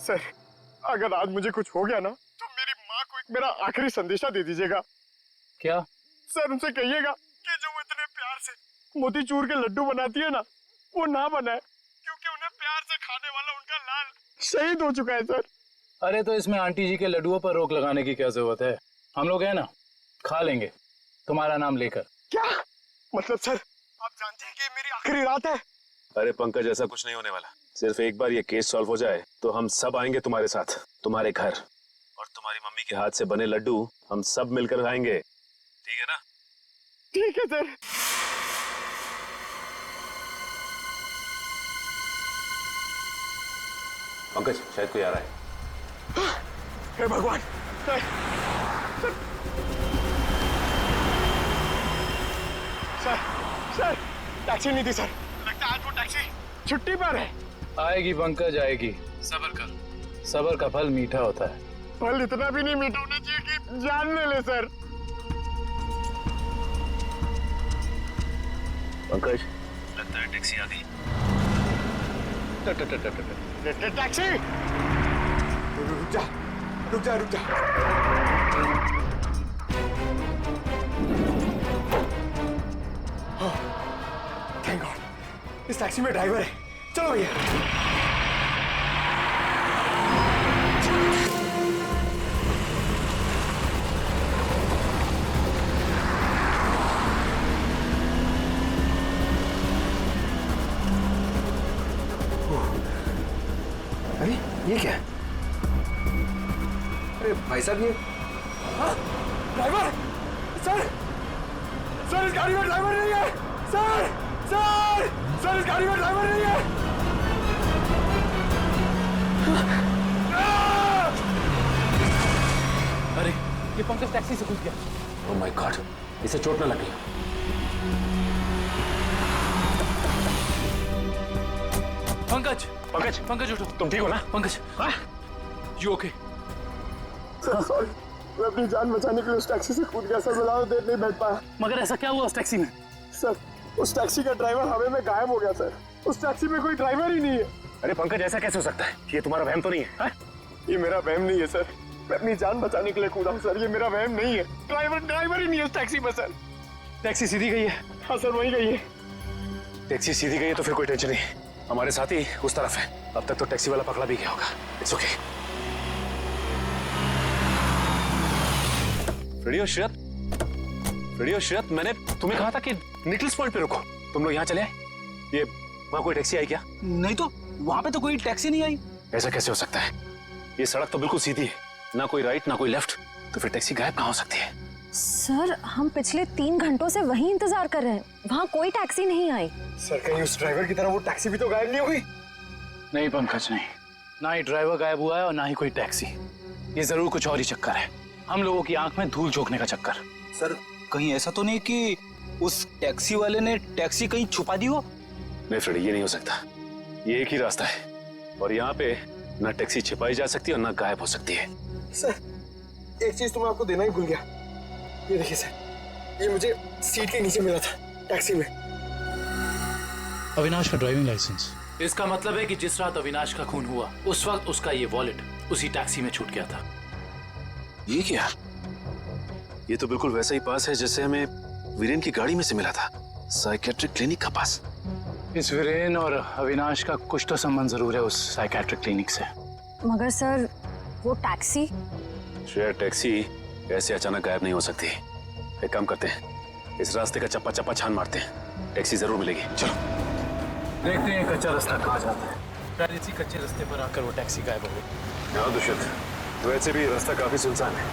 Sir अगर आज मुझे कुछ हो गया ना तो मेरी माँ को एक मेरा आखिरी संदेशा दे दीजिएगा। क्या? सर उनसे कहिएगा कि जो वो इतने प्यार से मोतीचूर के लड्डू बनाती है ना वो ना बनाए, क्योंकि उन्हें प्यार से खाने वाला उनका लाल शहीद हो चुका है सर। अरे तो इसमें आंटी जी के लड्डुओं पर रोक लगाने की क्या जरूरत है? हम लोग है ना, खा लेंगे तुम्हारा नाम लेकर। क्या मतलब सर आप जानते हैं कि ये मेरी आखिरी रात है? अरे पंकज, ऐसा कुछ नहीं होने वाला। सिर्फ एक बार ये केस सॉल्व हो जाए तो हम सब आएंगे तुम्हारे साथ, तुम्हारे घर, और तुम्हारी मम्मी के हाथ से बने लड्डू हम सब मिलकर खाएंगे। ठीक है ना? ठीक है सर। पंकज, शायद कोई आ रहा है। हे भगवान। सर सर सर टैक्सी नहीं थी सर, लगता है आज वो टैक्सी छुट्टी पर है। आएगी पंकज, आएगी। सब्र कर, सब्र का फल मीठा होता है। फल इतना भी नहीं मीठा होना चाहिए कि जान ले ले सर। पंकज, लगता है टैक्सी आ गई। टैक्सी रुक जा रुक जा रुक जा। थैंक गॉड इस टैक्सी में ड्राइवर है। चलो भैया। अरे ये क्या है? अरे भाई साहब ये ड्राइवर सर, सर इस गाड़ी में ड्राइवर नहीं है सर। सर सर इस गाड़ी में ड्राइवर नहीं है। अरे ये पंकज टैक्सी से घुस गया। ओह माय गॉड, इसे चोट ना लगी। पंकज पंकज, पंकज उठो। तुम ठीक हो ना? Pankaj, you okay? Sir sorry, मैं अपनी जान बचाने के लिए उस टैक्सी से कूद गया सर। मैं ज्यादा देर नहीं बैठ पाया। मगर ऐसा क्या हुआ उस टैक्सी में? सर उस टैक्सी का ड्राइवर हवा में गायब हो गया सर। उस टैक्सी में कोई ड्राइवर ही नहीं है। अरे पंकज, ऐसा कैसे हो सकता है? ये तुम्हारा वहम तो नहीं है? हा? ये मेरा वहम नहीं है सर, मैं अपनी जान बचाने के लिए कूदा हूँ सर। ये मेरा वहम नहीं है। ड्राइवर ही नहीं है उस टैक्सी में सर। टैक्सी सीधी गई है? हाँ सर वही गई है। टैक्सी सीधी गई है तो फिर कोई टेंशन नहीं, हमारे साथ ही उस तरफ है। अब तक तो टैक्सी वाला पकड़ा भी गया होगा। It's okay. फ्रेडी और श्रेयत, मैंने तुम्हें कहा था कि निकल्स पॉइंट पे रुको। तुम लोग यहाँ चले आए। ये वहाँ कोई टैक्सी आई क्या? नहीं तो वहाँ पे तो कोई टैक्सी नहीं आई। ऐसा कैसे हो सकता है? ये सड़क तो बिल्कुल सीधी है, ना कोई राइट ना कोई लेफ्ट, तो फिर टैक्सी गायब कहाँ हो सकती है? सर हम पिछले 3 घंटों से वहीं इंतजार कर रहे हैं, वहाँ कोई टैक्सी नहीं आई। सर कहीं उस ड्राइवर की तरह वो टैक्सी भी तो गायब नहीं हुई? नहीं पंकज, नहीं, ना ही ड्राइवर गायब हुआ है और ना ही कोई टैक्सी। ये जरूर कुछ और ही चक्कर है, हम लोगों की आंख में धूल झोंकने का चक्कर। सर कहीं ऐसा तो नहीं कि उस टैक्सी वाले ने टैक्सी कहीं छुपा दी हो? नहीं फ्रेडी, ये नहीं हो सकता। ये एक ही रास्ता है और यहाँ पे ना टैक्सी छिपाई जा सकती है और ना गायब हो सकती है। सर एक चीज तो मैं आपको देना ही भूल गया। ये देखिए सर, ये मुझे सीट के नीचे मिला था टैक्सी में। अविनाश का ड्राइविंग लाइसेंस। इसका मतलब है कि जिस रात अविनाश का खून हुआ उस वक्त उसका ये वॉलेट उसी टैक्सी में छूट गया था। ये क्या? ये तो बिल्कुल वैसा ही पास है जैसे हमें वीरेन की गाड़ी में से मिला था, साइकेट्रिक क्लिनिक का पास। इस वीरेन और अविनाश का कुछ तो संबंध जरूर है उस साइकेट्रिक क्लिनिक से। मगर सर वो टैक्सी? श्रेया, टैक्सी ऐसे अचानक गायब नहीं हो सकती। एक काम करते हैं, इस रास्ते का चप्पा चप्पा छान मारते हैं, टैक्सी जरूर मिलेगी। चलो देखते हैं कच्चा रास्ता कहाँ जाता है। शायद इसी कच्चे रास्ते पर आकर वो टैक्सी गायब हो गई। हाँ दुष्यंत, वैसे भी रास्ता काफी सुनसान है।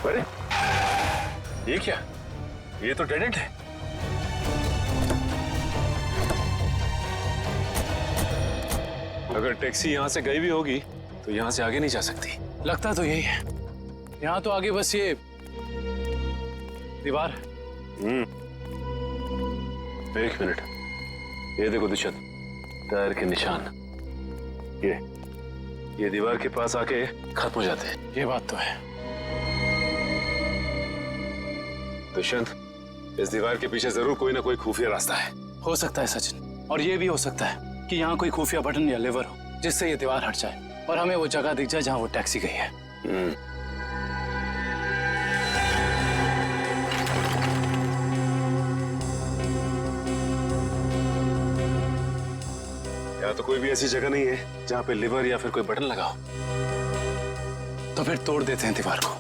अरे ये क्या? ये तो डेड एंड है। अगर टैक्सी यहाँ से गई भी होगी तो यहाँ से आगे नहीं जा सकती। लगता तो यही है, यहाँ तो आगे बस ये दीवार। एक मिनट, ये देखो दुष्यंत, टायर के निशान। ये दीवार के पास आके खत्म हो जाते हैं। ये बात तो है। दुष्यंत, इस दीवार के पीछे जरूर कोई ना कोई खुफिया रास्ता है। हो सकता है सचिन, और ये भी हो सकता है कि यहाँ कोई खुफिया बटन या लेवर हो जिससे ये दीवार हट जाए। और हमें वो जगह दिख जाए जहां वो टैक्सी गई है। यहाँ तो कोई भी ऐसी जगह नहीं है जहाँ पे लिवर या फिर कोई बटन लगा हो। तो फिर तोड़ देते हैं दीवार को।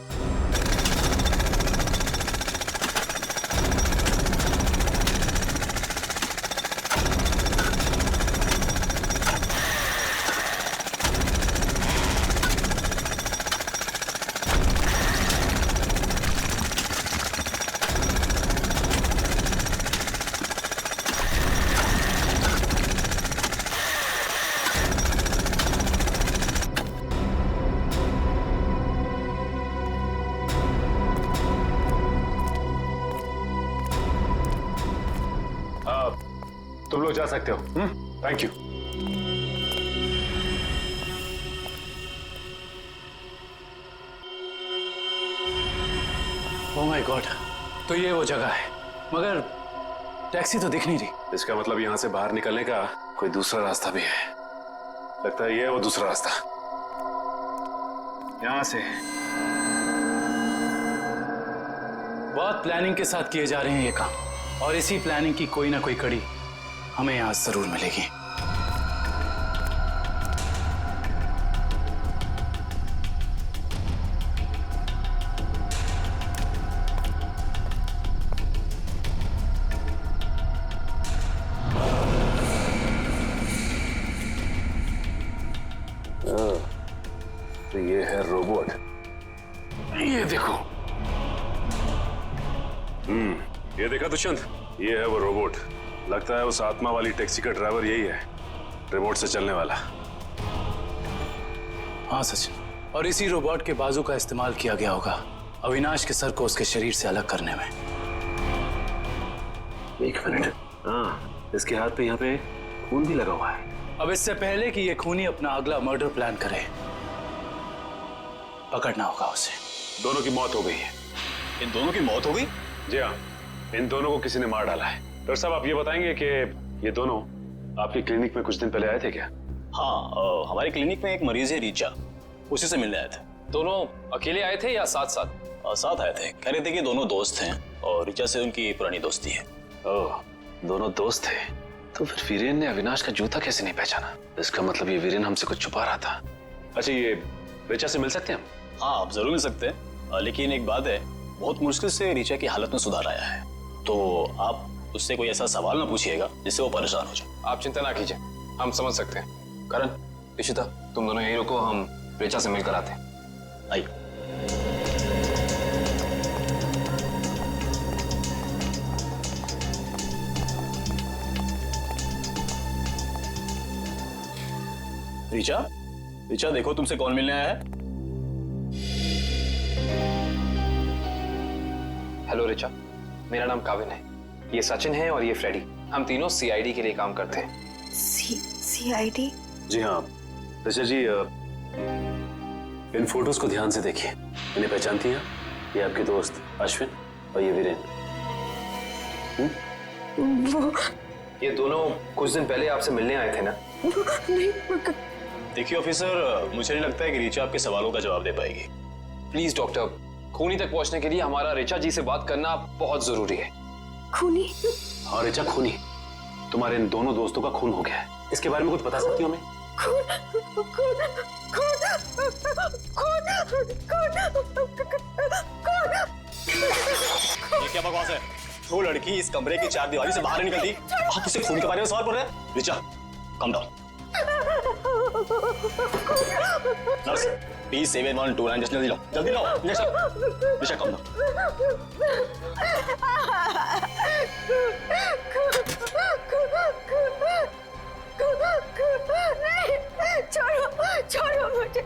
तुम लोग जा सकते हो। Thank you. Oh my God, तो ये वो जगह है, मगर टैक्सी तो दिख नहीं रही। इसका मतलब यहाँ से बाहर निकलने का कोई दूसरा रास्ता भी है। लगता है ये है वो दूसरा रास्ता। यहाँ से बहुत प्लानिंग के साथ किए जा रहे हैं ये काम, और इसी प्लानिंग की कोई ना कोई कड़ी हमें यहाँ जरूर मिलेगी। तो ये है रोबोट। ये देखो। ये देखा दुष्यंत, ये है वो रोबोट। लगता है उस आत्मा वाली टैक्सी का ड्राइवर यही है, रिमोट से चलने वाला। हाँ सचिन, और इसी रोबोट के बाजू का इस्तेमाल किया गया होगा अविनाश के सर को उसके शरीर से अलग करने में। एक मिनट। हाँ, इसके हाथ पे यहाँ पे खून भी लगा हुआ है। अब इससे पहले कि ये खूनी अपना अगला मर्डर प्लान करे, पकड़ना होगा उसे। दोनों की मौत हो गई है। इन दोनों की मौत हो गई? जी हाँ, इन दोनों को किसी ने मार डाला है। डॉक्टर साहब, आप ये बताएंगे कि ये दोनों आपकी क्लिनिक में कुछ दिन पहले आए थे क्या? हाँ, हमारे क्लिनिक में एक मरीज है रीचा, उसी से मिलने आए थे। दोनों अकेले आए थे या साथ साथ? साथ आए थे। कह रहे थे कि दोनों दोस्त हैं और रीचा से उनकी पुरानी दोस्ती है। ओह, दोनों दोस्त थे। तो फिर वीरेन ने अविनाश का जूता कैसे नहीं पहचाना? इसका मतलब ये वीरेन हमसे कुछ छुपा रहा था। अच्छा, ये रीचा से मिल सकते हैं हम? हाँ, आप जरूर मिल सकते हैं, लेकिन एक बात है, बहुत मुश्किल से रीचा की हालत में सुधार आया है, तो आप उससे कोई ऐसा सवाल ना पूछिएगा जिससे वो परेशान हो जाए। आप चिंता ना कीजिए, हम समझ सकते हैं। करण, इशिता, तुम दोनों यहीं रुको, हम रीचा से मिलकर आते हैं। आइए। रीचा, रीचा देखो तुमसे कौन मिलने आया है। हेलो रीचा, मेरा नाम काविन है, ये सचिन है और ये फ्रेडी। हम तीनों सीआईडी के लिए काम करते हैं। सीआईडी? जी हाँ ऋचा जी, इन फोटोज को ध्यान से देखिए। इन्हें पहचानती हैं? ये आपके दोस्त अश्विन और ये वीरेन। वो ये दोनों कुछ दिन पहले आपसे मिलने आए थे ना? नहीं। देखिए ऑफिसर, मुझे नहीं लगता है कि रीचा आपके सवालों का जवाब दे पाएगी। प्लीज डॉक्टर, खूनी तक पहुंचने के लिए हमारा रीचा जी से बात करना बहुत जरूरी है। खूनी? हाँ ऋचा, खूनी। तुम्हारे इन दोनों दोस्तों का खून हो गया है। इसके बारे में कुछ बता सकती हो हमें? ये क्या बकवास है? वो लड़की इस कमरे की चार दीवारी से बाहर नहीं निकलती, आप इसे खून के बारे में सवाल पूछ रहे हैं? Richa, come down. Nurse, P7129 जल्दी लो, जल्दी लो। Richa, come down. छोड़ो मुझे।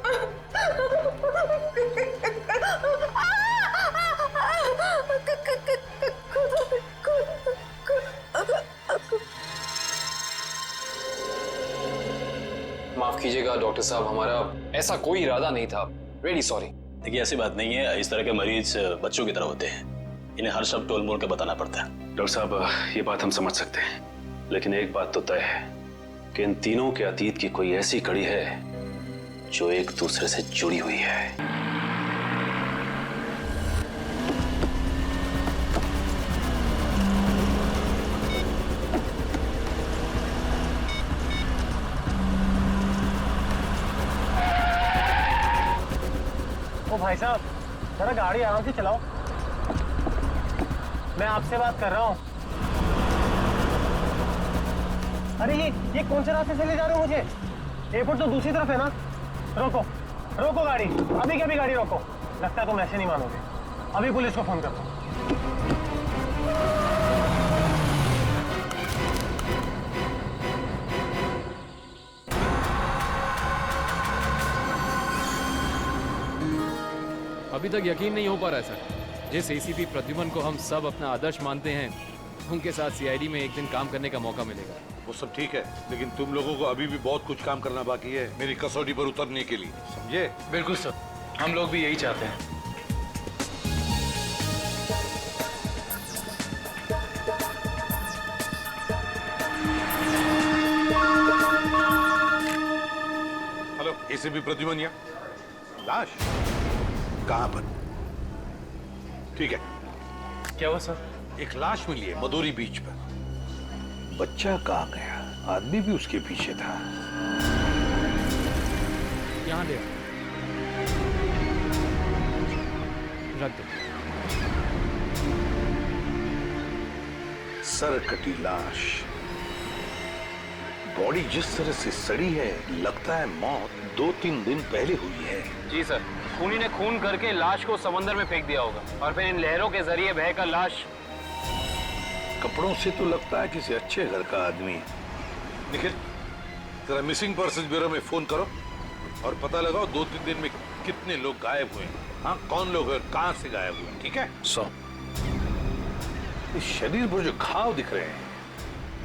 माफ कीजिएगा डॉक्टर साहब, हमारा ऐसा कोई इरादा नहीं था। Really sorry. देखिए ऐसी बात नहीं है, इस तरह के मरीज बच्चों की तरह होते हैं, इन्हें हर शब्द टोल मोड़ के बताना पड़ता है। डॉक्टर साहब, ये बात हम समझ सकते हैं, लेकिन एक बात तो तय है कि इन तीनों के अतीत की कोई ऐसी कड़ी है जो एक दूसरे से जुड़ी हुई है। ओ भाई साहब, जरा गाड़ी आराम से चलाओ। मैं आपसे बात कर रहा हूँ। अरे ये कौन से रास्ते से ले जा रहे हो मुझे? एयरपोर्ट तो दूसरी तरफ है ना। रोको रोको गाड़ी, अभी के अभी गाड़ी रोको। लगता है तुम ऐसे नहीं मानोगे। अभी पुलिस को फोन करता हूँ। अभी तक यकीन नहीं हो पा रहा है सर। जिस एसीपी प्रद्युमन को हम सब अपना आदर्श मानते हैं, उनके साथ सीआईडी में एक दिन काम करने का मौका मिलेगा। वो सब ठीक है, लेकिन तुम लोगों को अभी भी बहुत कुछ काम करना बाकी है मेरी कसौटी पर उतरने के लिए, समझे? बिल्कुल सर, हम लोग भी यही चाहते हैं। हेलो, एसीपी प्रद्युमन या लाश कहाँ पर? ठीक है। क्या हुआ सर? एक लाश मिली है मदोरी बीच पर। बच्चा कहाँ गया? आदमी भी उसके पीछे था। यहाँ ले रख दो। सर कटी लाश, बॉडी जिस तरह से सड़ी है, लगता है मौत 2-3 दिन पहले हुई है। जी सर, खूनी ने खून करके लाश को समंदर में फेंक दिया होगा और फिर इन लहरों के जरिए बहकर लाश। कपड़ों से तो लगता है किसी अच्छे घर का आदमी। निखिल, जरा मिसिंग पर्सन ब्यूरो में फोन करो और पता लगाओ 2-3 दिन में कितने लोग गायब हुए। हाँ, कौन लोग हैं, कहाँ से गायब हुए, ठीक है? इस शरीर पर जो घाव दिख रहे हैं,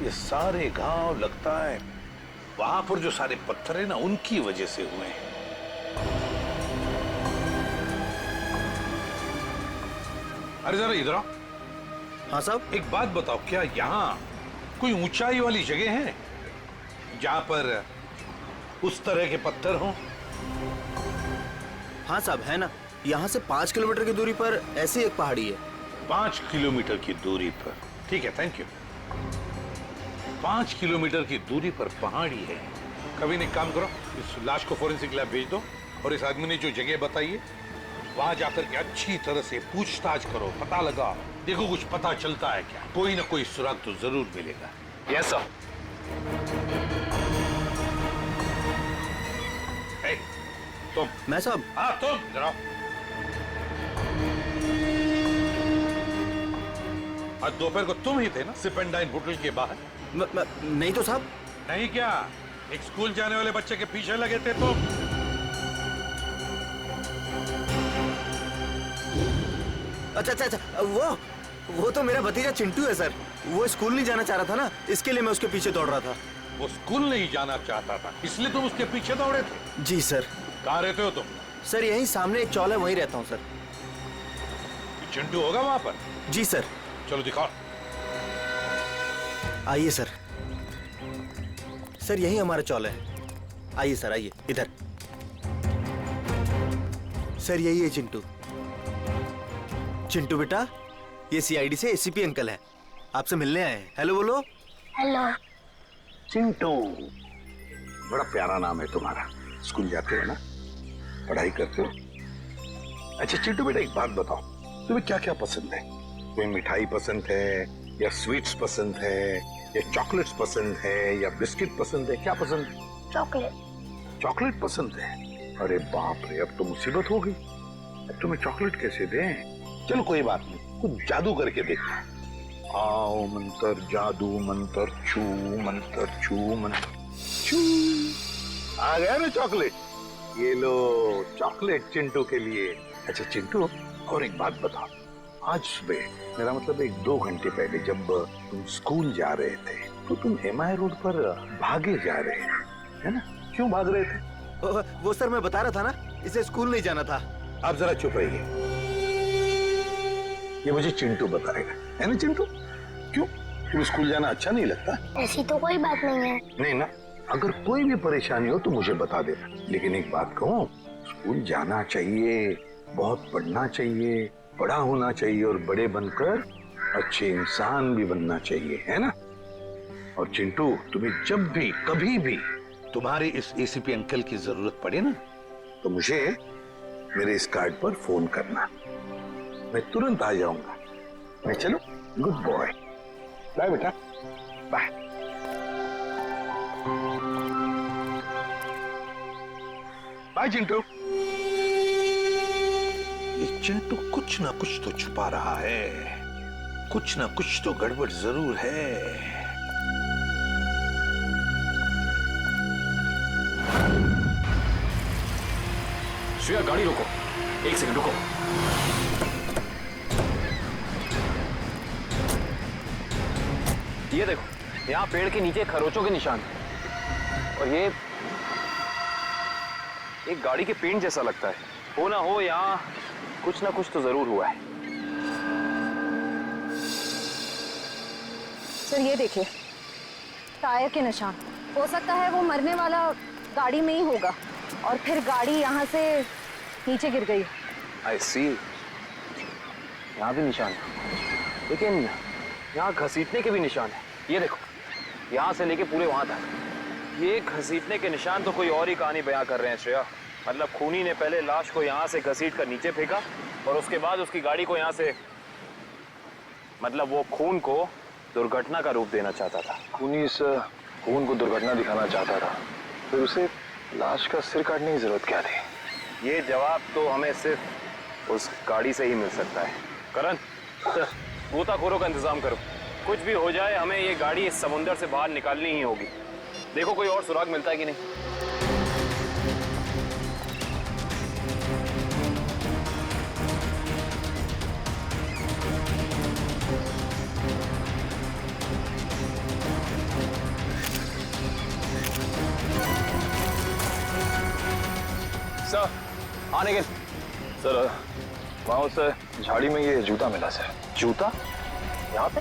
ये सारे घाव लगता है वहां पर जो सारे पत्थर है ना, उनकी वजह से हुए हैं। अरे जरा इधर आओ। हाँ साहब। एक बात बताओ, क्या यहाँ कोई ऊंचाई वाली जगह है जहां पर उस तरह के पत्थर हों? हाँ साहब, है ना। यहाँ से 5 किलोमीटर की दूरी पर ऐसी एक पहाड़ी है। 5 किलोमीटर की दूरी पर, ठीक है, थैंक यू। 5 किलोमीटर की दूरी पर पहाड़ी है। कभी नहीं, काम करो, इस लाश को फोरेंसिक लैब भेज दो और इस आदमी ने जो जगह बताई है वहां जाकर के अच्छी तरह से पूछताछ करो, पता लगाओ, देखो कुछ पता चलता है क्या। कोई ना कोई सुराग तो जरूर मिलेगा। Yes sir. तुम। मैं साहब? हाँ तुम, जरा आज दोपहर को तुम ही थे ना सिप एंड डाइन होटल के बाहर? नहीं तो साहब। नहीं क्या? एक स्कूल जाने वाले बच्चे के पीछे लगे थे तुम? अच्छा, वो तो मेरा भतीजा चिंटू है सर। वो स्कूल नहीं जाना चाह रहा था ना, इसके लिए मैं उसके पीछे दौड़ रहा था। वो स्कूल नहीं जाना चाहता था, इसलिए तुम उसके पीछे दौड़े थे? जी सर। कहाँ रहते हो तुम? सर यहीं सामने एक चौल है, वहीं रहता हूँ सर। चिंटू होगा वहां पर? जी सर। चलो दिखाओ। आइए सर। सर यही हमारा चौल है। आइए सर, आइए इधर। सर यही है चिंटू। चिंटू बेटा, ये सीआईडी से एसीपी अंकल है, आपसे मिलने आए हैं। हेलो बोलो। हेलो। चिंटू, बड़ा प्यारा नाम है तुम्हारा। स्कूल जाते हो ना, पढ़ाई करते हो? अच्छा चिंटू बेटा, एक बात बताओ, तुम्हें क्या क्या पसंद है? तुम्हें मिठाई पसंद है या स्वीट्स पसंद है या चॉकलेट्स पसंद है या बिस्किट पसंद है? क्या पसंद है? चॉकलेट। चॉकलेट पसंद है? अरे बाप रे, अब तो मुसीबत हो गई। अब तुम्हें चॉकलेट कैसे दें? चलो कोई बात नहीं, कुछ जादू करके देखो। आओ मंतर जादू, मंतर छू, मंतर छू, मंतर छू। आ गया ना चॉकलेट? ये लो चॉकलेट चिंटू के लिए। अच्छा चिंटू, और एक बात बताओ, आज सुबह, मेरा मतलब 1-2 घंटे पहले जब तुम स्कूल जा रहे थे तो तुम एमआई रोड पर भागे जा रहे थे, है ना? क्यों भाग रहे थे? वो सर मैं बता रहा था ना, इसे स्कूल नहीं जाना था। आप जरा चुप रहिए, ये मुझे चिंटू बताएगा, है ना चिंटू? क्यों, तुम्हें स्कूल जाना अच्छा नहीं लगता? ऐसी तो कोई बात नहीं है। नहीं ना, अगर कोई भी परेशानी हो तो मुझे बता देना। लेकिन एक बात कहूँ, स्कूल जाना चाहिए, बहुत पढ़ना चाहिए, बड़ा होना चाहिए और बड़े बनकर अच्छे इंसान भी बनना चाहिए, है ना? और चिंटू, तुम्हें जब भी कभी भी तुम्हारे इस एसीपी अंकल की जरूरत पड़े ना, तो मुझे मेरे इस कार्ड पर फोन करना, मैं तुरंत आ जाऊंगा। मैं चलूं? Good boy. बाय बेटा, बाय। बाय चिंटू। ये चिंटू कुछ ना कुछ तो छुपा रहा है, कुछ ना कुछ तो गड़बड़ जरूर है। श्रेया, गाड़ी रोको, एक सेकंड रुको। ये देखो, यहाँ पेड़ के नीचे खरोचों के निशान हैं। और ये एक गाड़ी के पेंट जैसा लगता है। हो ना हो यहाँ कुछ ना कुछ तो जरूर हुआ है। सर ये देखिए, टायर के निशान। हो सकता है वो मरने वाला गाड़ी में ही होगा और फिर गाड़ी यहाँ से नीचे गिर गई। आई सी, यहाँ भी निशान है, लेकिन यहाँ घसीटने के भी निशान है। ये देखो, यहाँ से लेके पूरे वहां तक ये घसीटने के निशान तो कोई और ही कहानी बयां कर रहे हैं श्रेया। मतलब खूनी ने पहले लाश को यहाँ से घसीट कर नीचे फेंका और उसके बाद उसकी गाड़ी को यहाँ से, मतलब वो खून को दुर्घटना का रूप देना चाहता था। खूनी इस खून को दुर्घटना दिखाना चाहता था, फिर उसे लाश का सिर काटने की जरूरत क्या थी? ये जवाब तो हमें सिर्फ उस गाड़ी से ही मिल सकता है। करण, गोताखोरों का इंतजाम करो। कुछ भी हो जाए, हमें ये गाड़ी इस समुंदर से बाहर निकालनी ही होगी। देखो कोई और सुराग मिलता है कि नहीं। सर, आने के सर, वहाँ उस झाड़ी में ये जूता मिला सर। जूता यहाँ पे?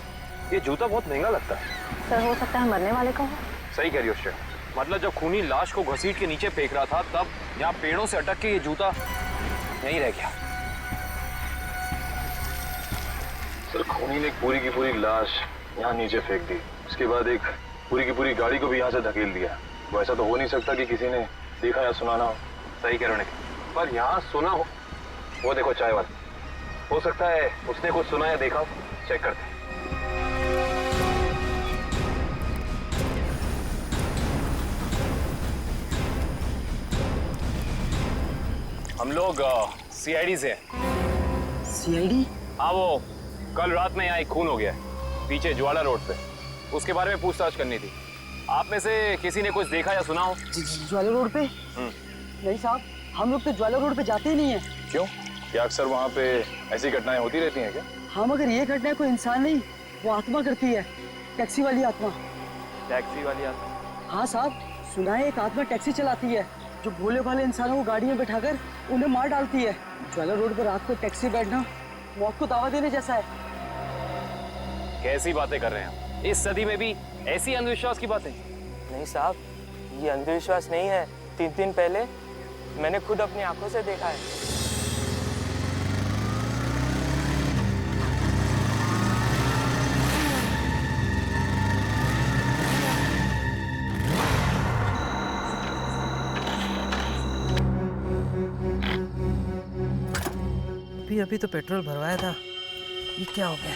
ये जूता बहुत महंगा लगता है। सर हो सकता है मरने वाले का हो। सही कह रही हो श्रेया। मतलब जब खूनी लाश को घसीट के नीचे फेंक रहा था, तब यहाँ पेड़ों से अटक के ये जूता यहीं रह गया। सर, खूनी ने एक पूरी की पूरी लाश यहाँ नीचे फेंक दी, उसके बाद एक पूरी की पूरी गाड़ी को भी यहाँ से धकेल दिया। वो ऐसा तो हो नहीं सकता कि किसी ने देखा या सुना ना हो। सही कह रहे हो, पर यहाँ सुना हो, वो देखो चाय वाला, हो सकता है उसने कुछ सुना या देखा। चेक करते हैं। हम लोग सीआईडी से हैं। सीआईडी? हाँ, वो कल रात में यहाँ एक खून हो गया है पीछे ज्वाला रोड पे। उसके बारे में पूछताछ करनी थी। आप में से किसी ने कुछ देखा या सुना हो? ज्वाला रोड पे? नहीं साहब, हम लोग तो ज्वाला रोड पे जाते ही नहीं है। क्यों? क्या अक्सर वहाँ पे ऐसी घटनाएं होती रहती हैं क्या? हाँ, मगर ये घटना कोई इंसान नहीं, वो आत्मा करती है। टैक्सी वाली आत्मा। टैक्सी वाली आत्मा? हाँ साहब, सुना है एक आत्मा टैक्सी चलाती है जो भोले भाले इंसानों को गाड़ी में बैठाकर उन्हें मार डालती है। ज्वाला रोड पर रात को टैक्सी बैठना मौत को दावा देने जैसा है। कैसी बातें कर रहे हैं? इस सदी में भी ऐसी अंधविश्वास की बातें? नहीं साहब, ये अंधविश्वास नहीं है। 3 दिन पहले मैंने खुद अपनी आंखों से देखा है। अभी तो पेट्रोल भरवाया था, ये क्या हो गया?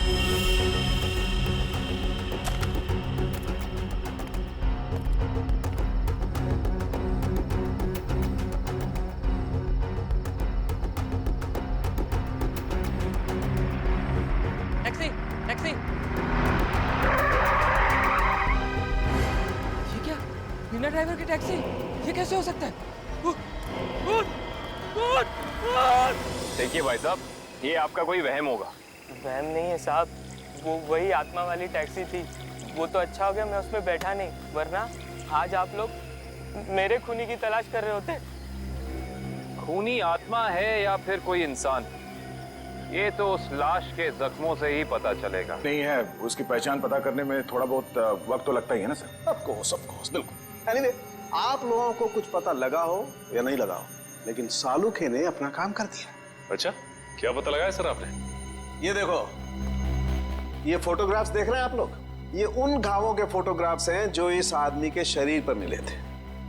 Taxi, taxi! ये क्या? बिना ड्राइवर की टैक्सी? ये कैसे हो सकता है? देखिए भाई साहब, ये आपका कोई वहम होगा। वहम नहीं है साहब, वो वही आत्मा वाली टैक्सी थी। वो तो अच्छा हो गया मैं उसमें बैठा नहीं, वरना आज आप लोग मेरे खूनी की तलाश कर रहे होते। खूनी आत्मा है या फिर कोई इंसान, ये तो उस लाश के जख्मों से ही पता चलेगा। नहीं है, उसकी पहचान पता करने में थोड़ा बहुत वक्त तो लगता ही है ना सर। ऑफ कोर्स बिल्कुल। एनीवे, आप लोगों को कुछ पता लगा हो या नहीं लगा हो, लेकिन सालुखे ने अपना काम कर दिया। अच्छा, क्या पता लगाया सर आपने? ये देखो, ये फोटोग्राफ्स देख रहे हैं आप लोग? ये उन घावों के फोटोग्राफ्स हैं जो इस आदमी के शरीर पर मिले थे,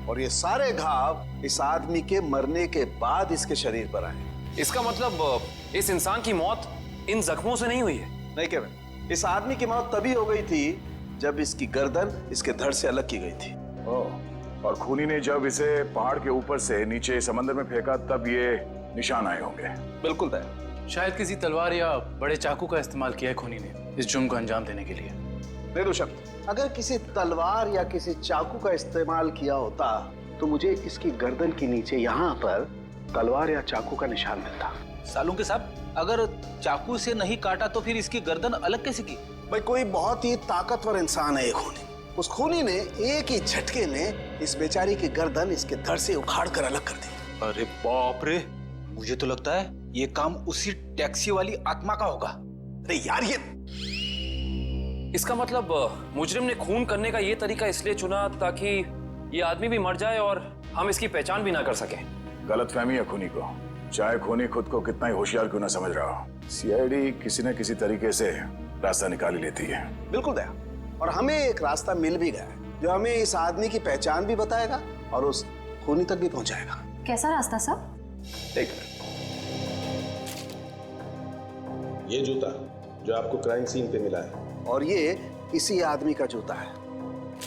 और ये सारे घाव इस आदमी के मरने के बाद इसके शरीर पर आए। इसका मतलब इस इंसान की मौत इन जख्मों से नहीं हुई है? नहीं केविन, इस आदमी की मौत तभी हो गई थी जब इसकी गर्दन इसके धड़ से अलग की गई थी। और खूनी ने जब इसे पहाड़ के ऊपर से नीचे समंदर में फेंका तब ये निशान आए होंगे। बिल्कुल दया। शायद किसी तलवार या बड़े चाकू का इस्तेमाल किया है खूनी ने इस जुर्म को अंजाम देने के लिए। बेशक, अगर किसी तलवार या किसी चाकू का इस्तेमाल किया होता तो मुझे इसकी गर्दन के नीचे यहाँ पर तलवार या चाकू का निशान मिलता। सालुंके साहब, अगर चाकू से नहीं काटा तो फिर इसकी गर्दन अलग कैसे की? भाई, कोई बहुत ही ताकतवर इंसान है ये खूनी। उस खूनी ने एक ही झटके में इस बेचारी की गर्दन इसके धड़ से उखाड़ कर अलग कर दी। अरे बाप रे, मुझे तो लगता है ये काम उसी टैक्सी वाली आत्मा का होगा। अरे यार, ये इसका मतलब मुजरिम ने खून करने का ये तरीका इसलिए चुना ताकि ये आदमी भी मर जाए और हम इसकी पहचान भी ना कर सके। गलतफहमी है खूनी को, चाहे खूनी खुद को कितना ही होशियार क्यों ना समझ रहा हो। सीआईडी किसी न किसी तरीके से रास्ता निकाल ही लेती है। बिल्कुल दया, और हमें एक रास्ता मिल भी गया है जो हमें इस आदमी की पहचान भी बताएगा और उस खूनी तक भी पहुंचाएगा। कैसा रास्ता साहब? एक ये जूता जो आपको क्राइम सीन पे मिला है, और ये इसी आदमी का जूता है,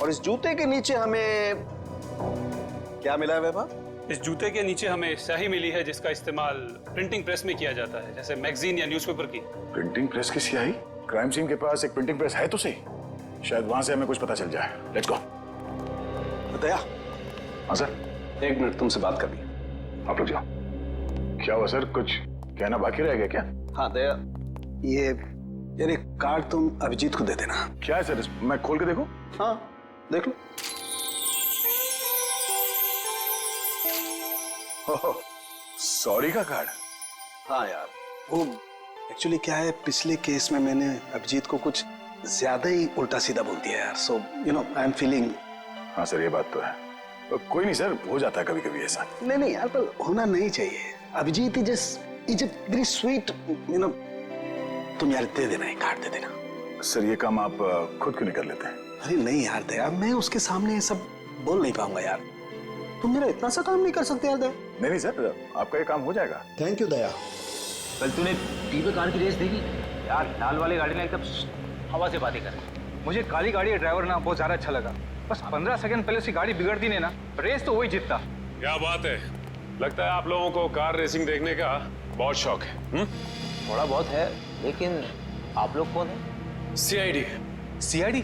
और इस जूते के नीचे हमें क्या मिला है वैभव? इस जूते के नीचे हमें स्याही मिली है जिसका इस्तेमाल प्रिंटिंग प्रेस में किया जाता है, जैसे मैगजीन या न्यूज़पेपर की। प्रिंटिंग प्रेस की स्याही? क्राइम सीन के पास एक प्रिंटिंग प्रेस है तो सही, शायद वहां से हमें कुछ पता चल जाए। Let's go. दया। हाँ सर। 1 मिनट तुमसे बात करनी है। आप लोग जाओ। क्या हुआ सर, कुछ कहना बाकी रह गया क्या? हाँ दया, ये यार एक कार्ड तुम अभिजीत को दे देना। क्या है सर, मैं खोल के देखूं? हाँ देख लो। सॉरी का कार्ड? हाँ यार, वो एक्चुअली क्या है, पिछले केस में मैंने अभिजीत को कुछ ज्यादा ही उल्टा सीधा बोल दिया यार, so you know I am feeling. हाँ सर, ये बात तो है। कोई नहीं सर, हो जाता है कभी कभी ऐसा। नहीं यार, पर होना नहीं चाहिए। Abhijit is very sweet, you know. तुम यार दे देना, एक कार्ड दे देना। सर ये काम आप खुद क्यों नहीं कर लेते हैं? अरे नहीं यार दया, मैं उसके सामने ये सब बोल नहीं पाऊंगा यार। तुम मेरा इतना सा काम नहीं कर सकते यार दया। नहीं सर, आपका ये काम हो जाएगा। थैंक यू दया। कल तूने टीवी कार की रेस देखी यार? लाल वाली गाड़ी ने एकदम हवा से बातें कर। मुझे काली गाड़ी का ड्राइवर ना बहुत ज्यादा अच्छा लगा। बस 15 सेकंड पहले उसकी गाड़ी बिगड़ती नहीं ना, रेस तो वही जीतता। क्या बात है, लगता है आप लोगों को कार रेसिंग देखने का बहुत शौक है। थोड़ा बहुत है, लेकिन आप लोग कौन है? सीआईडी। सीआईडी?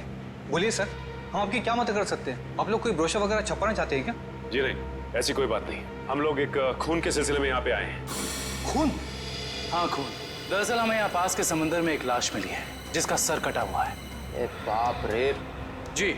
बोलिए सर, हम आपकी क्या मदद कर सकते हैं? आप लोग कोई ब्रोशर वगैरह छपाना चाहते हैं क्या? जी नहीं, ऐसी कोई बात नहीं। हम लोग एक खून के सिलसिले में यहाँ पे आए हैं। खून? हाँ खून। दरअसल हमें यहाँ पास के समंदर में एक लाश मिली है जिसका सर कटा हुआ है। ए बाप रे। जी,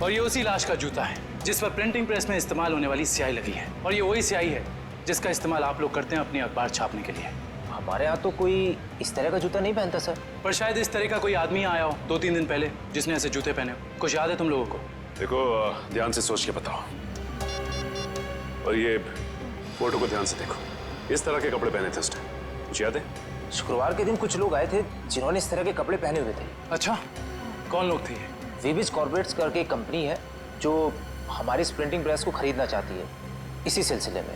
और ये उसी लाश का जूता है जिस पर प्रिंटिंग प्रेस में इस्तेमाल होने वाली स्याही लगी है, और ये वही स्याही है जिसका इस्तेमाल आप लोग करते हैं अपनी अखबार छापने के लिए। हमारे यहाँ तो कोई इस तरह का जूता नहीं पहनता सर। पर शायद इस तरह का कोई आदमी आया हो 2-3 दिन पहले जिसने ऐसे जूते पहने हो। कुछ याद है तुम लोगों को? देखो, ध्यान से सोच के बताओ, और ये फोटो को ध्यान से देखो। इस तरह के कपड़े पहने थे उसने, कुछ याद है? शुक्रवार के दिन कुछ लोग आए थे जिन्होंने इस तरह के कपड़े पहने हुए थे। अच्छा, कौन लोग थे? वीबिज कॉर्पोरेट्स करके एक कंपनी है जो हमारी इस प्रिंटिंग प्रेस को खरीदना चाहती है, इसी सिलसिले में।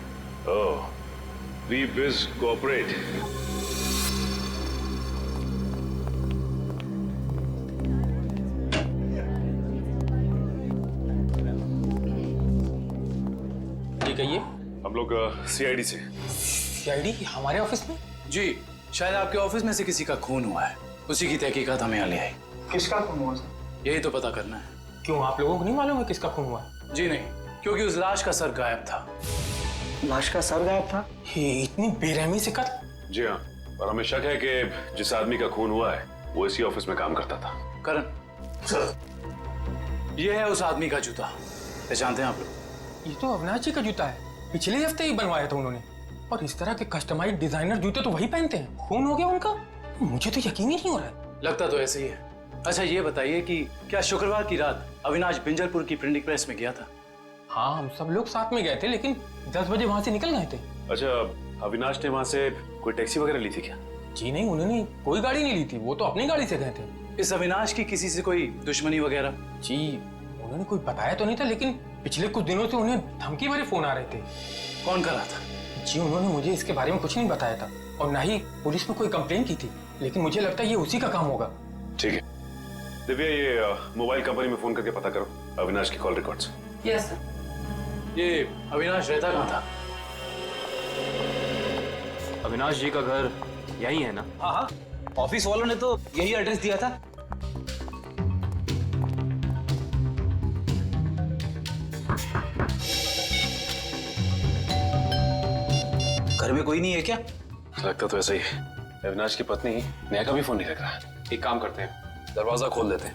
ओह, वीबिज कॉर्पोरेट। ये कहिए। हम लोग सीआईडी से। सीआईडी हमारे ऑफिस में? जी, शायद आपके ऑफिस में से किसी का खून हुआ है, उसी की तहकीकात हमें यहाँ ले आई। किसका खून हुआ सर? यही तो पता करना है। क्यों, आप लोगों को नहीं मालूम है किसका खून हुआ? जी नहीं, क्योंकि उस लाश का सर गायब था। लाश का सर गायब था? ये इतनी बेरहमी से कत्ल? जी हाँ, और हमें शक है कि जिस आदमी का खून हुआ है वो इसी ऑफिस में काम करता था। करण सर, ये है उस आदमी का जूता, पहचानते हैं आप लोग? ये तो अविनाश जी का जूता है, पिछले हफ्ते ही बनवाया था उन्होंने। और इस तरह के कस्टमाइज्ड डिजाइनर जूते तो वही पहनते हैं। खून हो गया उनका? मुझे तो यकीन ही नहीं हो रहा है। लगता तो ऐसे ही है। अच्छा ये बताइए कि क्या शुक्रवार की रात अविनाश बिंजलपुर की प्रिंटिंग प्रेस में गया था। हाँ, हम सब लोग साथ में गए थे, लेकिन 10 बजे वहां से निकल गए थे। अच्छा, अविनाश ने वहां से कोई टैक्सी वगैरह ली थी क्या? जी नहीं, उन्होंने कोई गाड़ी नहीं ली थी, वो तो अपनी गाड़ी से गए थे। इस अविनाश की किसी से कोई दुश्मनी वगैरह? जी उन्होंने कोई बताया तो नहीं था, लेकिन पिछले कुछ दिनों से उन्हें धमकी भरे फोन आ रहे थे। कौन कर रहा था? जी उन्होंने मुझे इसके बारे में कुछ नहीं बताया था, और ना ही पुलिस में कोई कंप्लेंट की थी, लेकिन मुझे लगता है ये उसी का काम होगा। ठीक है दिव्या, ये मोबाइल कंपनी में फोन करके पता करो अविनाश की कॉल रिकॉर्ड्स। Yes sir. ये अविनाश रहता कहाँ था? अविनाश जी का घर यही है ना? हाँ हाँ, ऑफिस वालों ने तो यही एड्रेस दिया था। घर में कोई नहीं है क्या? लगता तो ऐसा ही है। अविनाश की पत्नी नेहा का भी फोन नहीं लग रहा। एक काम करते हैं, दरवाजा खोल देते हैं।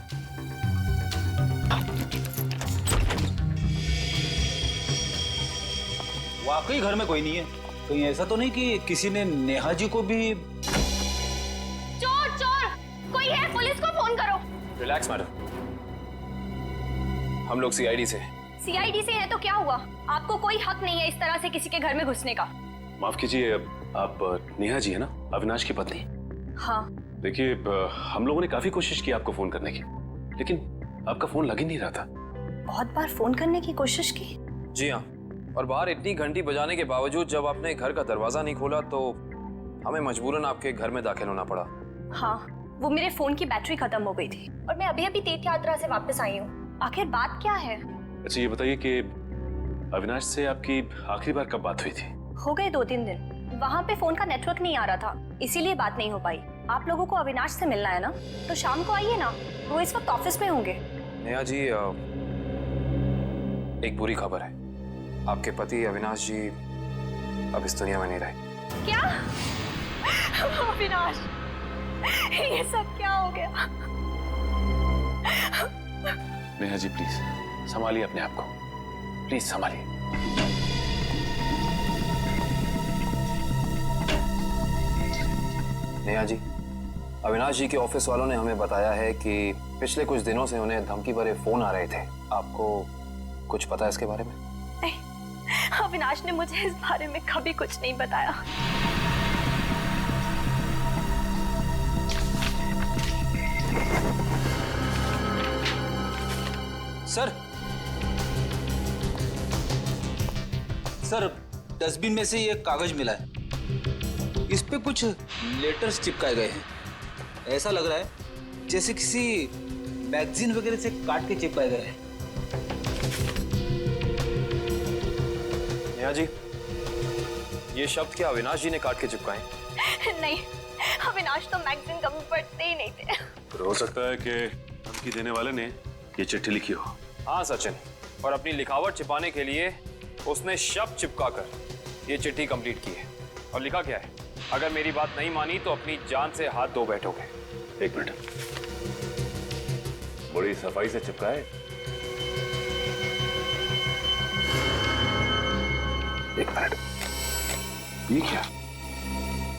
वाकई घर में कोई नहीं है। कहीं ऐसा तो नहीं कि किसी ने नेहा जी को भी? चोर चोर कोई है, पुलिस को फोन करो। रिलैक्स मैडम, हम लोग सीआईडी से। सीआईडी से है तो क्या हुआ? आपको कोई हक नहीं है इस तरह से किसी के घर में घुसने का। माफ कीजिए, आप नेहा जी है ना, अविनाश की पत्नी? हाँ। देखिए, हम लोगों ने काफी कोशिश की आपको फोन करने की, लेकिन आपका फोन लग ही नहीं रहा था। बहुत बार फोन करने की कोशिश की। जी हाँ, और बाहर इतनी घंटी बजाने के बावजूद जब आपने घर का दरवाजा नहीं खोला तो हमें मजबूरन आपके घर में दाखिल होना पड़ा। हाँ, वो मेरे फोन की बैटरी खत्म हो गई थी और मैं अभी अभी तीर्थ यात्रा से वापस आई हूँ। आखिर बात क्या है? अच्छा ये बताइए कि अविनाश से आपकी आखिरी बार कब बात हुई थी? हो गए 2-3 दिन। वहाँ पे फोन का नेटवर्क नहीं आ रहा था, इसीलिए बात नहीं हो पाई। आप लोगों को अविनाश से मिलना है ना, तो शाम को आइए ना, वो इस वक्त ऑफिस में होंगे। नेहा जी, एक बुरी खबर है, आपके पति अविनाश जी अब इस दुनिया में नहीं रहे। क्या? अविनाश, ये सब क्या हो गया? नेहा जी प्लीज संभालिए अपने आप को, प्लीज संभालिए। नेहा जी, अविनाश जी के ऑफिस वालों ने हमें बताया है कि पिछले कुछ दिनों से उन्हें धमकी भरे फोन आ रहे थे। आपको कुछ पता है इसके बारे में? नहीं, अविनाश ने मुझे इस बारे में कभी कुछ नहीं बताया। सर, डस्टबिन में से ये कागज मिला है, इस पे कुछ लेटर्स चिपकाए गए हैं। ऐसा लग रहा है जैसे किसी मैगजीन वगैरह से काट के चिपकाए गए हैं। नेहा जी, ये शब्द क्या अविनाश जी ने काट के चिपकाए? नहीं, अविनाश तो मैगजीन कभी पढ़ते ही नहीं थे। तो हो सकता है कि धमकी देने वाले ने ये चिट्ठी लिखी हो। हाँ सचिन, और अपनी लिखावट छिपाने के लिए उसने शब्द चिपकाकर ये चिट्ठी कंप्लीट की है। और लिखा क्या है? अगर मेरी बात नहीं मानी तो अपनी जान से हाथ धो बैठोगे। एक मिनट, बड़ी सफाई से चिपका है। एक मिनट, ये क्या?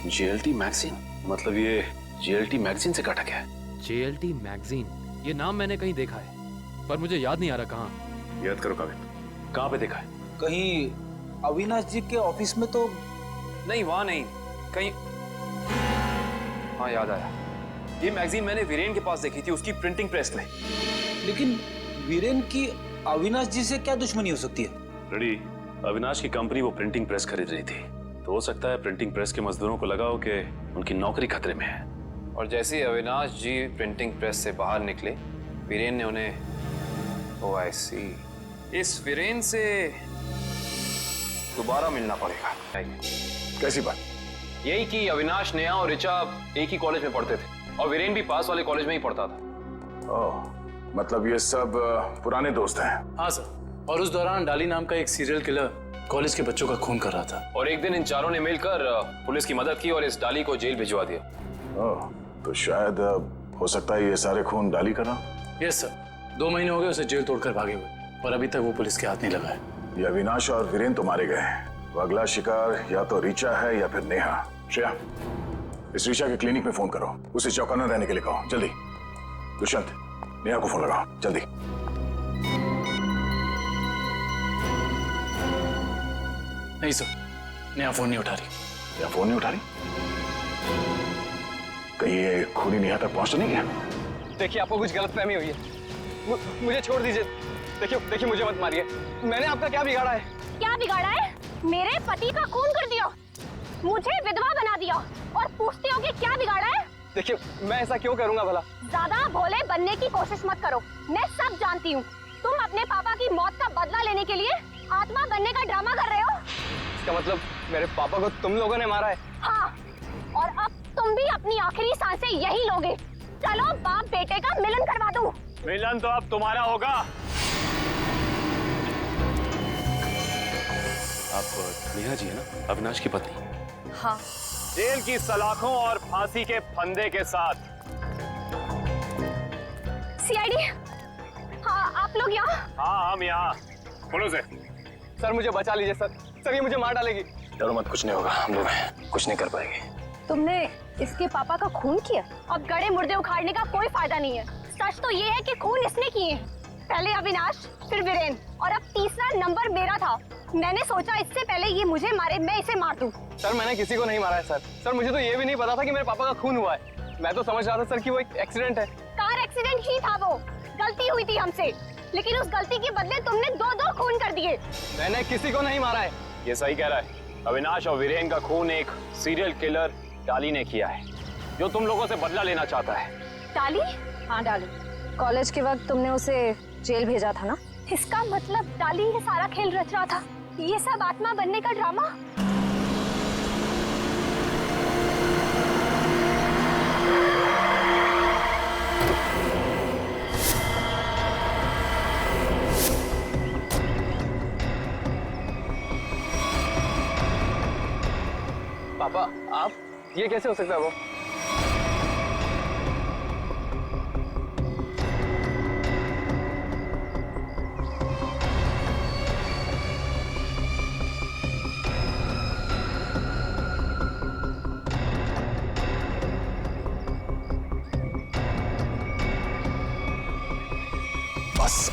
JLT magazine? मतलब ये जेएलटी मैगजीन से काटा गया है? जेएलटी मैगजीन, ये नाम मैंने कहीं देखा है, पर मुझे याद नहीं आ रहा कहाँ। याद करो काविन, कहाँ पे देखा है? कहीं अविनाश जी के ऑफिस में तो नहीं, वहां नहीं, कहीं। हाँ याद आया, ये मैगजीन मैंने वीरेन के पास देखी थी, उसकी प्रिंटिंग प्रेस में। लेकिन वीरेन की अविनाश जी से क्या दुश्मनी हो सकती है? रेडी, अविनाश की कंपनी वो प्रिंटिंग प्रेस खरीद रही थी, तो हो सकता है प्रिंटिंग प्रेस के मजदूरों को लगा हो कि उनकी नौकरी खतरे में है। और जैसे ही अविनाश जी प्रिंटिंग प्रेस से बाहर निकले, वीरेन ने उन्हें, ओह आई सी, इस वीरेन से दोबारा मिलना पड़ेगा। कैसी बात? यही कि अविनाश, नेहा और ऋचा एक ही कॉलेज में पढ़ते थे और वीरेन भी पास वाले कॉलेज में ही पढ़ता था। ओह, मतलब ये सब पुराने दोस्त हैं? हाँ सर, और उस दौरान डाली नाम का एक सीरियल किलर कॉलेज के बच्चों का खून कर रहा था। और एक दिन इन चारों ने मिलकर पुलिस की मदद की और इस डाली को जेल भिजवा दिया। ओह, तो शायद हो सकता है ये सारे खून डाली कर रहा। यस सर, 2 महीने हो गए उसे जेल तोड़कर भागे हुए, और अभी तक वो पुलिस के हाथ नहीं लगा है। ये अविनाश और वीरेन तो मारे गए हैं, तो अगला शिकार या तो ऋचा है या फिर नेहा। श्रेया, इस ऋचा के क्लिनिक में फोन करो, उसे चौकन्ना रहने के लिए कहो, जल्दी। दुष्यंत, नेहा को फोन लगाओ, जल्दी। नहीं सर, नेहा फोन नहीं उठा रही। या फोन नहीं उठा रही? कहीं ये खूनी नेहा तक पहुंच तो नहीं गया? देखिए आपको कुछ गलतफहमी हुई है। मुझे छोड़ दीजिए। देखिए मुझे मत मारिए। मैंने आपका क्या बिगाड़ा है? क्या बिगाड़ा है? मेरे पति का खून कर दिया, मुझे विधवा बना दिया और पूछते हो कि क्या बिगाड़ा है? देखिए मैं ऐसा क्यों करूंगा भला? ज्यादा भोले बनने की कोशिश मत करो, मैं सब जानती हूँ। तुम अपने पापा की मौत का बदला लेने के लिए आत्मा बनने का ड्रामा कर रहे हो। इसका मतलब मेरे पापा को तुम लोगों ने मारा है? हाँ, और अब तुम भी अपनी आखिरी सांसें यही लोगे। चलो बाप बेटे का मिलन करवा दूं। मिलन तो अब तुम्हारा होगा। आप नेहा जी है ना, अविनाश की पत्नी? हाँ। जेल की सलाखों और फांसी के फंदे के साथ। सीआईडी, हाँ आप लोग यहाँ? हाँ हम यहाँ। बोलो से। सर मुझे बचा लीजिए सर। सर ये मुझे मार डालेगी। डरो मत, कुछ नहीं होगा, हम लोग हैं, कुछ नहीं कर पाएंगे। तुमने इसके पापा का खून किया? अब गड़े मुर्दे उखाड़ने का कोई फायदा नहीं है। सच तो ये है कि खून इसने किए। पहले अविनाश, फिर वीरेन, और अब तीसरा नंबर मेरा था। मैंने सोचा इससे पहले ये मुझे मारे, मैं इसे मार दूं। सर मैंने किसी को नहीं मारा है सर। सर मुझे तो ये भी नहीं पता था कि मेरे पापा का खून हुआ है। मैं तो समझ रहा था सर कि वो एक एक्सीडेंट है। कार एक्सीडेंट ही था वो, गलती हुई थी हमसे, लेकिन उस गलती के बदले तुमने दो खून कर दिए। मैंने किसी को नहीं मारा है। ये सही कह रहा है। अविनाश और वीरेन का खून एक सीरियल किलर डाली ने किया है, जो तुम लोगों से बदला लेना चाहता है। डाली? हाँ डाली। कॉलेज के वक्त तुमने उसे जेल भेजा था ना? इसका मतलब डाली ये सारा खेल रच रहा था, ये सब आत्मा बनने का ड्रामा। पापा आप, ये कैसे हो सकता है? वो बस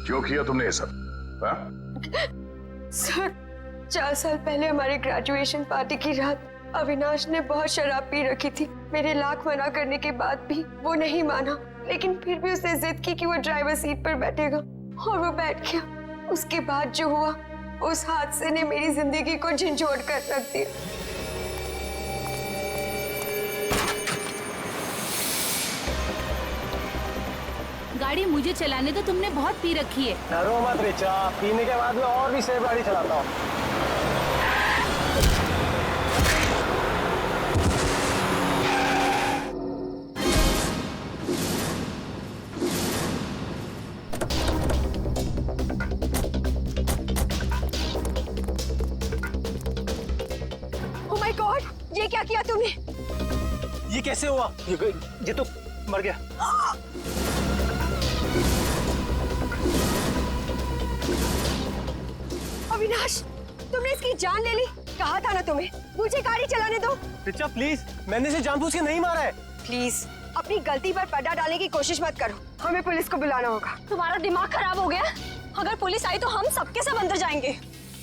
क्यों किया तुमने ये सब? हाँ? सर 4 साल पहले हमारी ग्रेजुएशन पार्टी की रात अविनाश ने बहुत शराब पी रखी थी। मेरे लाख मना करने के बाद भी वो नहीं माना, लेकिन फिर भी उसने जिद की कि वो ड्राइवर सीट पर बैठेगा और वो बैठ गया। उसके बाद जो हुआ, उस हादसे ने मेरी जिंदगी को झंझोड़ कर रख दिया। गाड़ी मुझे चलाने तो तुमने बहुत पी रखी है। डरो मत रिचा, पीने के बाद में और भी सेफ गाड़ी चलाता हूँ। ओह माय गॉड, ये क्या किया तुमने? ये कैसे हुआ? ये तो मर गया। अविनाश, तुमने इसकी जान ले ली। कहा था ना तुम्हें, मुझे गाड़ी चलाने दो। रिचा प्लीज, मैंने इसे जानबूझ के नहीं मारा है। प्लीज अपनी गलती पर पर्दा डालने की कोशिश मत करो। हमें पुलिस को बुलाना होगा। तुम्हारा दिमाग खराब हो गया? अगर पुलिस आई तो हम सबके सब अंदर जाएंगे।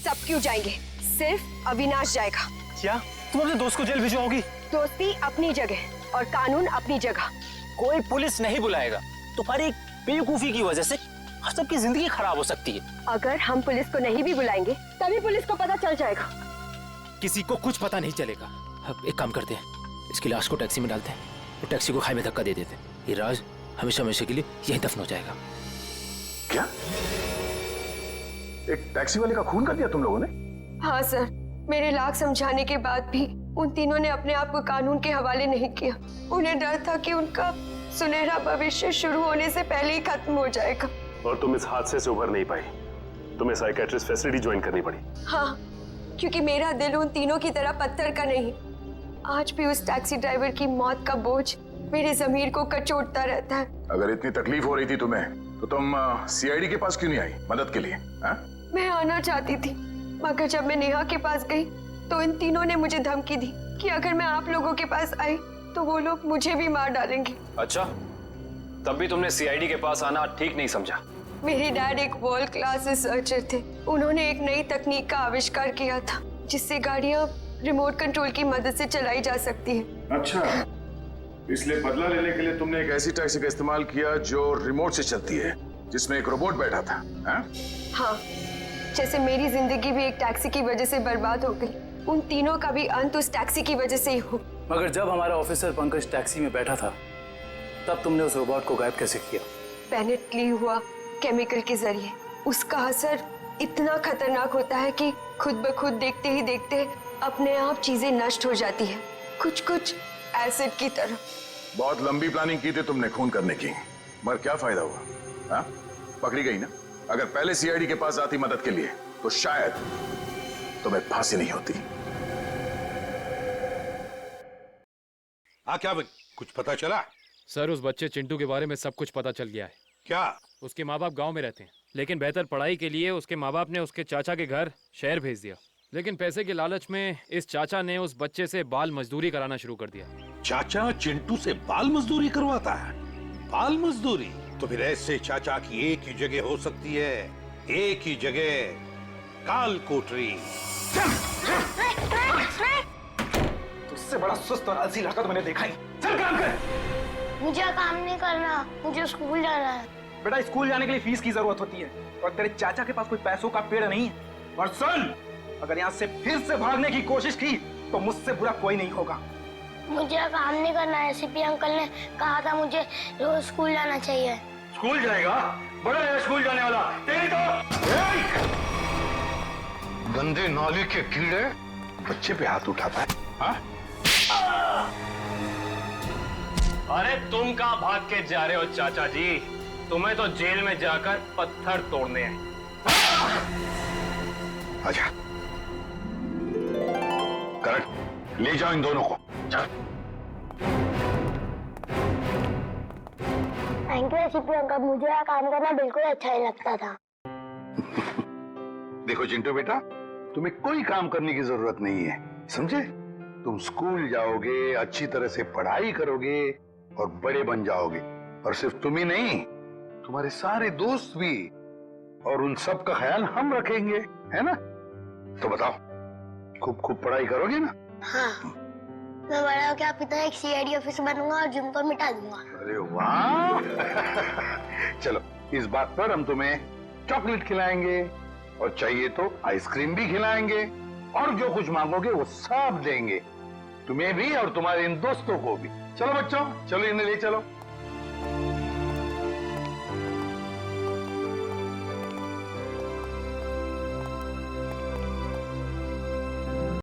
सब क्यों जाएंगे? सिर्फ अविनाश जाएगा। क्या तुम अपने दोस्त को जेल भिजवाओगी? दोस्ती अपनी जगह और कानून अपनी जगह। कोई पुलिस नहीं बुलाएगा। तुम्हारी बेवकूफी की वजह से सबकी जिंदगी खराब हो सकती है। अगर हम पुलिस को नहीं भी बुलाएंगे तभी पुलिस को पता चल जाएगा। किसी को कुछ पता नहीं चलेगा। अब एक काम करते हैं, इसकी लाश को टैक्सी में डालते हैं और टैक्सी को खाई में धक्का दे देते हैं। ये राज हमेशा हमेशा के लिए यहीं दफन हो जाएगा। क्या? एक टैक्सी वाले का खून कर दिया तुम लोगों ने? हाँ सर, मेरे लाख समझाने के बाद भी उन तीनों ने अपने आप को कानून के हवाले नहीं किया। उन्हें डर था कि उनका सुनहरा भविष्य शुरू होने से पहले ही खत्म हो जाएगा। और तुम इस हादसे से उभर नहीं पाई, तुम्हें साइकेट्रिस्ट फैसिलिटी ज्वाइन करनी पड़ी। हाँ, क्योंकि मेरा दिल उन तीनों की तरह पत्थर का नहीं। आज भी उस टैक्सी ड्राइवर की मौत का बोझ मेरे जमीर को कचोटता रहता है। अगर इतनी तकलीफ हो रही थी तुम्हें तो तुम सीआईडी के पास क्यों नहीं आई मदद के लिए? हा? मैं आना चाहती थी, मगर जब मैं नेहा के पास गई तो इन तीनों ने मुझे धमकी दी कि अगर मैं आप लोगों के पास आई तो वो लोग मुझे भी मार डालेंगे। अच्छा, तब भी तुमने सीआईडी के पास आना ठीक नहीं समझा? मेरे डैड एक वर्ल्ड क्लास रिसर्चर थे। उन्होंने एक नई तकनीक का आविष्कार किया था जिससे गाड़ियां रिमोट कंट्रोल की मदद से चलाई जा सकती है। अच्छा, इसलिए बदला लेने के लिए तुमने एक ऐसी टैक्सी का इस्तेमाल किया जो रिमोट से चलती है, जिसमें एक रोबोट बैठा था। हाँ, जैसे मेरी जिंदगी भी एक टैक्सी की वजह से बर्बाद हो गई, उन तीनों का भी अंत उस टैक्सी की वजह से ही हो। मगर जब हमारा ऑफिसर पंकज टैक्सी में बैठा था तब तुमने उस रोबोट को गायब कैसे किया? पेनिटली हुआ केमिकल के जरिए। उसका असर इतना खतरनाक होता है कि खुद ब खुद देखते ही देखते अपने आप चीजें नष्ट हो जाती है, कुछ कुछ एसिड की तरह। बहुत लंबी प्लानिंग की थी तुमने खून करने की, मगर क्या फायदा हुआ? हाँ? पकड़ी गई ना। अगर पहले सीआईडी के पास आती मदद के लिए तो शायद तुम्हें फांसी नहीं होती। हाँ, क्या कुछ पता चला? सर, उस बच्चे चिंटू के बारे में सब कुछ पता चल गया है। क्या? उसके माँ बाप गांव में रहते हैं, लेकिन बेहतर पढ़ाई के लिए उसके माँ बाप ने उसके चाचा के घर शहर भेज दिया। लेकिन पैसे के लालच में इस चाचा ने उस बच्चे से बाल मजदूरी कराना शुरू कर दिया। चाचा चिंटू से बाल मजदूरी करवाता है? बाल मजदूरी? तो फिर ऐसे चाचा की एक ही जगह हो सकती है, एक ही जगह, काल कोठरी। तुझसे बड़ा सुस्त और आलसी लड़का तो मैंने देखा ही। चल काम कर। मुझे काम नहीं करना, मुझे स्कूल जाना है। बेटा, स्कूल जाने के लिए फीस की जरूरत होती है और तेरे चाचा के पास कोई पैसों का पेड़ नहीं है। और सुन, अगर यहाँ से फिर से भागने की कोशिश की तो मुझसे बुरा कोई नहीं होगा। मुझे काम नहीं करना है। सीपी अंकल ने कहा था मुझे रोज स्कूल जाना चाहिए। स्कूल जाएगा? बड़ा है स्कूल जाने वाला। तेरी तो गंदे नाली के कीड़े बच्चे पे हाथ उठाता है। हाँ? अरे तुम कहाँ भाग के जा रहे हो चाचा जी? तुम्हें तो जेल में जाकर पत्थर तोड़ने हैं। अच्छा, करेक्ट, ले जाओ इन दोनों को। थैंक यू सीपी अंकल, मुझे यहाँ काम करना बिल्कुल अच्छा नहीं लगता था। देखो चिंटू बेटा, तुम्हें कोई काम करने की जरूरत नहीं है, समझे? तुम स्कूल जाओगे, अच्छी तरह से पढ़ाई करोगे और बड़े बन जाओगे। और सिर्फ तुम ही नहीं, तुम्हारे सारे दोस्त भी, और उन सब का ख्याल हम रखेंगे, है ना? तो बताओ, खूब खूब पढ़ाई करोगे ना? हाँ, मैं बड़ा होकर आपकी तरह एक सीआईडी ऑफिसर बनूंगा और जिम को मिटा दूंगा। अरे वाह! चलो, इस बात पर हम तुम्हें चॉकलेट खिलाएंगे और चाहिए तो आइसक्रीम भी खिलाएंगे, और जो कुछ मांगोगे वो सब देंगे, तुम्हें भी और तुम्हारे इन दोस्तों को भी। चलो बच्चों, चलो इन्हें ले चलो।